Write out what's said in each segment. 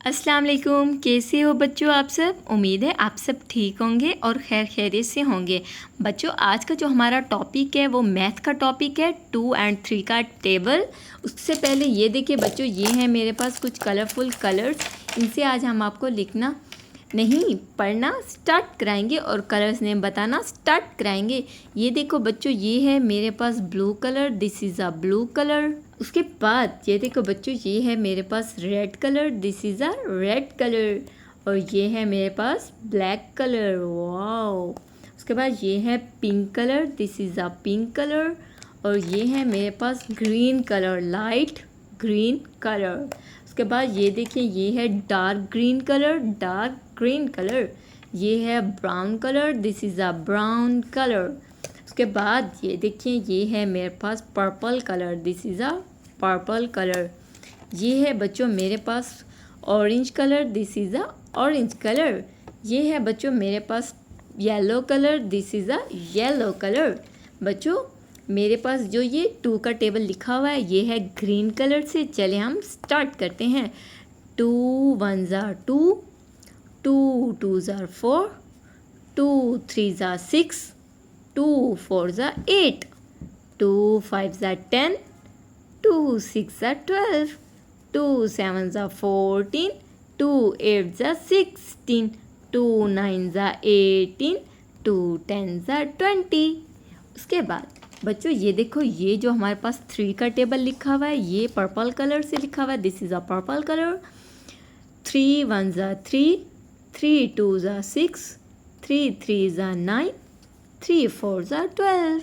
अस्सलाम वालेकुम। कैसे हो बच्चों आप सब? उम्मीद है आप सब ठीक होंगे और खैर खैरियत से होंगे। बच्चों आज का जो हमारा टॉपिक है वो मैथ का टॉपिक है, 2 और 3 का टेबल। उससे पहले ये देखिए बच्चों, ये हैं मेरे पास कुछ कलरफुल कलर्स। इनसे आज हम आपको लिखना नहीं पढ़ना स्टार्ट कराएंगे और कलर्स नेम बताना स्टार्ट कराएंगे। ये देखो बच्चों, ये है मेरे पास blue colour, this is a blue colour. उसके बाद ये देखो बच्चों, ये है मेरे पास red colour, this is a red colour. और ये है मेरे पास ब्लैक कलर, वाओ। उसके बाद ये है pink colour, this is a pink colour. और ये है मेरे पास green colour, light green colour. उसके बाद ये देखिए, ये है dark green colour, dark green colour. ये है brown colour, this is a brown colour. उसके बाद ये देखिए, ये है मेरे पास purple colour, this is a purple colour. ये है बच्चों मेरे पास orange colour, this is a orange colour. ये है बच्चों मेरे पास yellow colour, this is a yellow colour. बच्चों मेरे पास जो ये 2 का टेबल लिखा हुआ है ये है ग्रीन कलर से। चले हम स्टार्ट करते हैं। 2 1 ज़ा 2, 2 2 ज़ा 4, 2 3 ज़ा 6, 2 4 ज़ा 8, 2 5 ज़ा 10, 2 6 ज़ा 12, 2 7 ज़ा 14, 2 8 ज़ा 16, 2 9 ज़ा 18, 2 10 ज़ा 20। उसके बाद बच्चों ये देखो, ये जो हमारे पास 3 का टेबल लिखा हुआ है ये पर्पल कलर से लिखा हुआ है, this is a purple colour. 3 1 ज़ा 3, 3 2 ज़ा 6, 3 3 ज़ा 9, 3 4 ज़ा 12,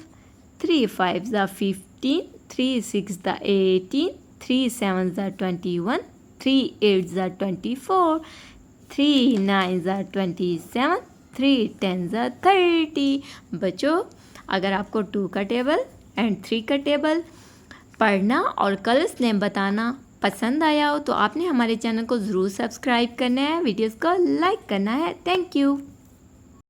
3 5 ज़ा 15, 3 6 ज़ा 18, 3 7 ज़ा 21, 3 8 ज़ा 24, 3 9 ज़ा 27, 3 10 ज़ा 30। बच्चों अगर आपको 2 का टेबल एंड 3 का टेबल पढ़ना और कलर्स नेम बताना पसंद आया हो तो आपने हमारे चैनल को ज़रूर सब्सक्राइब करना है, वीडियोस को लाइक करना है। Thank you.